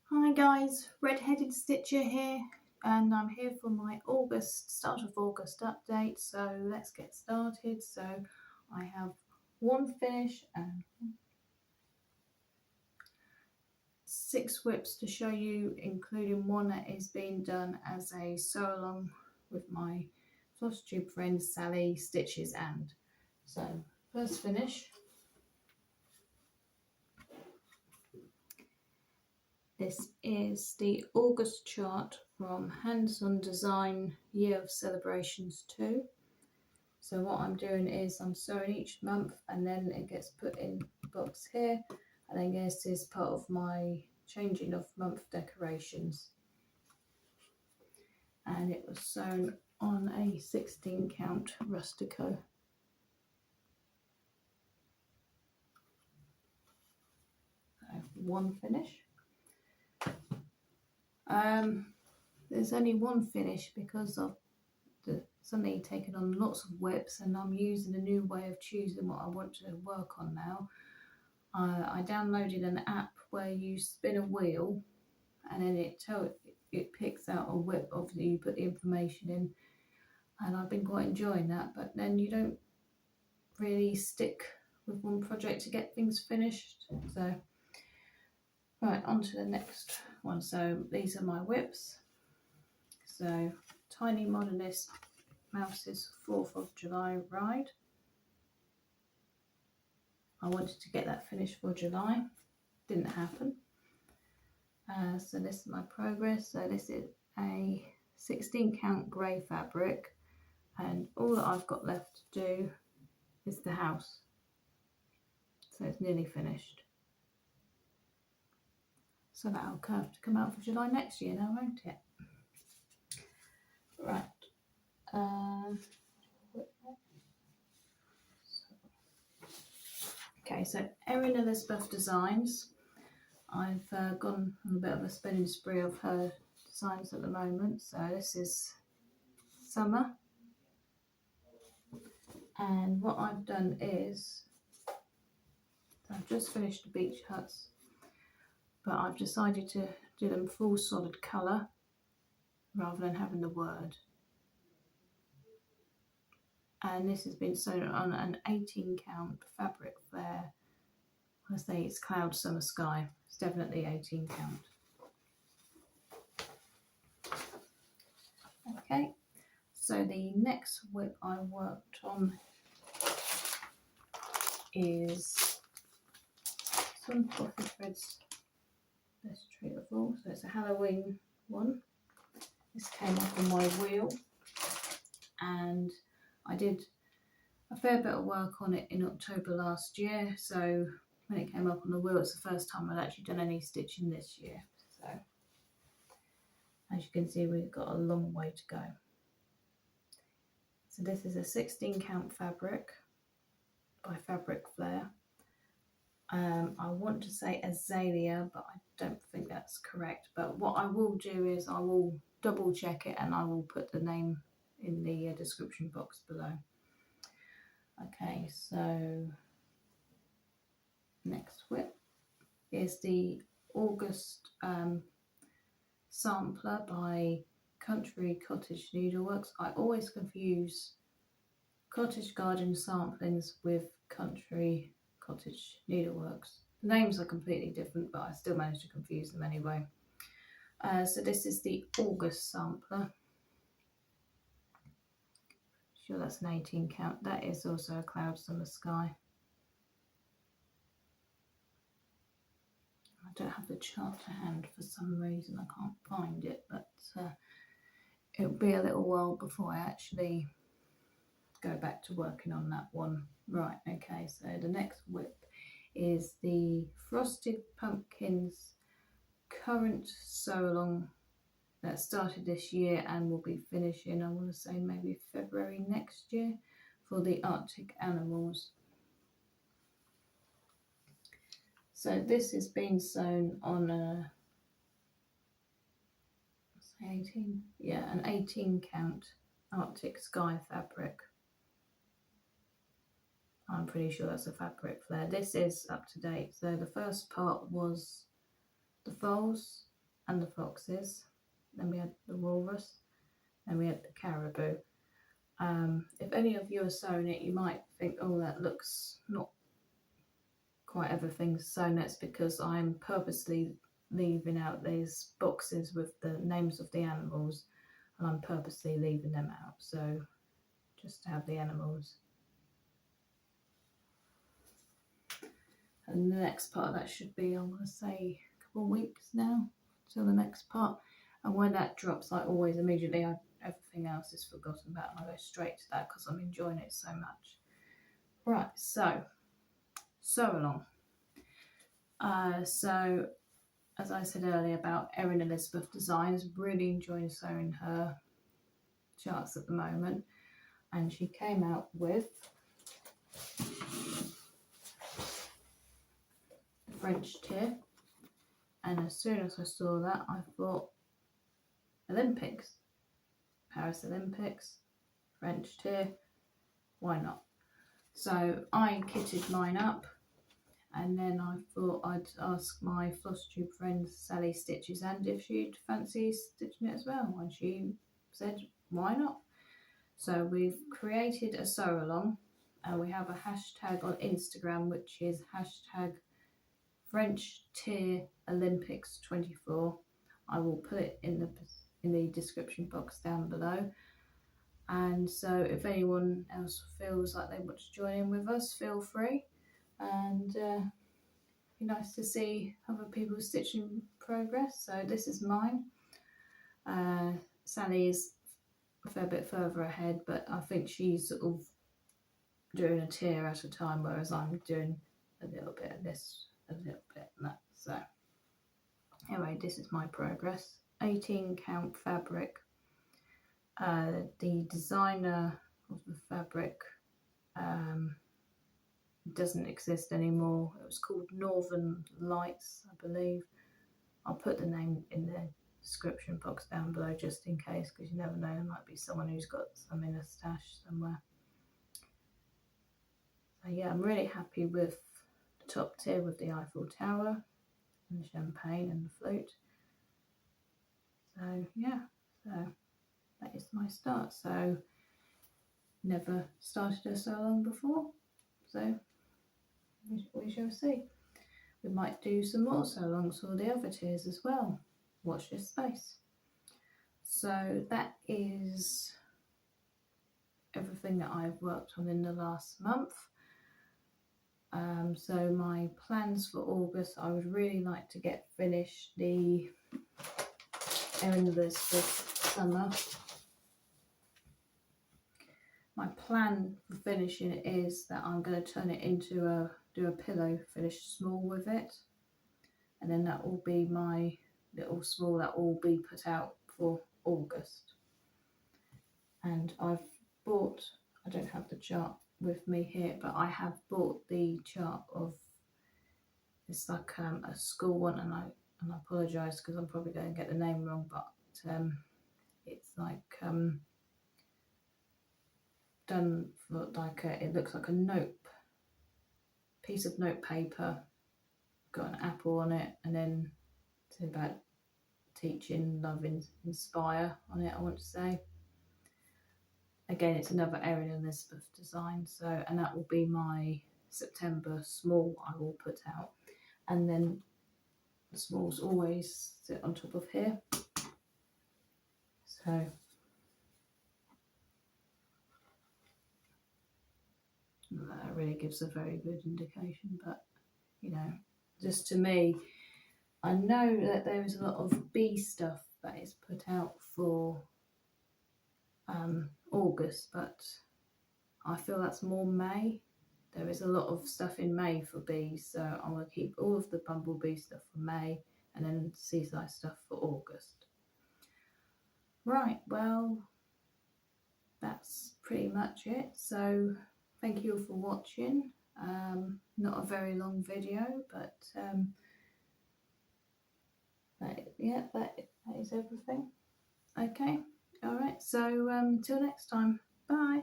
Hi guys, Red-Headed Stitcher here, and I'm here for my start of August update. So let's get started. So I have one finish and 6 whips to show you, including one that is being done as a sew along with my Flosstube friend Sally Stitches. And so first finish. This is the August chart from Hands On Design Year of Celebrations 2. So what I'm doing is I'm sewing each month and then it gets put in the box here, and then this is part of my changing of month decorations. And it was sewn on a 16 count Rustico. So one finish. There's only one finish because of suddenly taken on lots of whips, and I'm using a new way of choosing what I want to work on now. I downloaded an app where you spin a wheel and then it picks out a whip. Obviously you put the information in, and I've been quite enjoying that, but then you don't really stick with one project to get things finished. So right, on to the next one. So these are my whips. So Tiny Modernist Mouse's 4th of July ride. I wanted to get that finished for July, didn't happen. So this is my progress. So this is a 16 count grey fabric, and all that I've got left to do is the house. So it's nearly finished. So that'll have to come out for July next year now, won't it? Right. Okay, so Erin Elizabeth Designs. I've gone on a bit of a spinning spree of her designs at the moment. So this is summer, and what I've done is I've just finished the beach huts, but I've decided to do them full solid colour rather than having the word. And this has been sewn on an 18 count Fabric Flair. I say it's Cloud Summer Sky. It's definitely 18 count. Okay, so the next whip I worked on is some Bothy Threads Wrendale. So it's a Halloween one. This came up on my wheel, and I did a fair bit of work on it in October last year. So when it came up on the wheel, it's the first time I'd actually done any stitching this year. So as you can see, we've got a long way to go. So this is a 16 count fabric by Fabric Flair. I want to say Azalea, but I don't think that's correct. But what I will do is I will double check it, and I will put the name in the description box below. Okay, so next whip is the August sampler by Cottage Needleworks. I always confuse Cottage Garden samplings with Cottage Needleworks. The names are completely different, but I still manage to confuse them anyway. So this is the August sampler. Sure, that's an 18 count. That is also a Cloud Summer Sky. I don't have the chart to hand for some reason. I can't find it, but it'll be a little while before I actually go back to working on that one. Right, okay, so the next whip is the Frosted Pumpkins current sew along that started this year and will be finishing, I want to say maybe February next year, for the Arctic animals. So this is being sewn on an 18 count Arctic Sky fabric. I'm pretty sure that's a Fabric Flair. This is up to date. So the first part was the folds, and the foxes. Then we had the walrus, and we had the caribou. If any of you are sewing it, you might think, oh, that looks not quite everything sewn. That's because I'm purposely leaving out these boxes with the names of the animals, and I'm purposely leaving them out, so just to have the animals. And the next part, that should be, I'm going to say, a couple of weeks now till the next part. And when that drops, I always immediately, everything else is forgotten about, and I go straight to that because I'm enjoying it so much. Right, so sew along. So as I said earlier about Erin Elizabeth Designs, really enjoying sewing her charts at the moment, and she came out with French tier, and as soon as I saw that, I thought Olympics, Paris Olympics, French tier, why not? So I kitted mine up, and then I thought I'd ask my Flosstube friend Sally Stitches and if she'd fancy stitching it as well, and she said why not. So we've created a sew along, and we have a hashtag on Instagram which is hashtag French tier Olympics 24. I will put it in the description box down below. And so if anyone else feels like they want to join in with us, feel free. And be nice to see other people's stitching progress. So this is mine. Sally is a fair bit further ahead, but I think she's sort of doing a tier at a time, whereas I'm doing a little bit of this, a little bit of that. So anyway, this is my progress. 18 count fabric. The designer of the fabric doesn't exist anymore. It was called Northern Lights, I believe. I'll put the name in the description box down below just in case, because you never know, there might be someone who's got some in a stash somewhere. So yeah, I'm really happy with the top tier with the Eiffel Tower and the champagne and the flute. So yeah, so that is my start. So never started a sew along before, so we shall see. We might do some more sew alongs for the other tiers as well. Watch this space. So that is everything that I've worked on in the last month. So my plans for August, I would really like to get finished the Erin Elizabeth Summer. My plan for finishing it is that I'm going to turn it into do a pillow finish small with it, and then that will be my little small that will be put out for August. And I've bought, I don't have the chart with me here, but I have bought the chart of, it's like a school one, and I apologise because I'm probably going to get the name wrong, but it's like done for like it looks like a piece of note paper, got an apple on it, and then it's about teaching, love, inspire on it, I want to say. Again, it's another Erin Elizabeth design, so, and that will be my September small I will put out, and then the smalls always sit on top of here. So that really gives a very good indication, but you know, just to me, I know that there is a lot of bee stuff that is put out for August, but I feel that's more May. There is a lot of stuff in May for bees, so I'm going to keep all of the bumblebee stuff for May and then seaside stuff for August. Right, well, that's pretty much it. So thank you all for watching. Not a very long video, but that is everything. Okay, all right, so till next time, bye.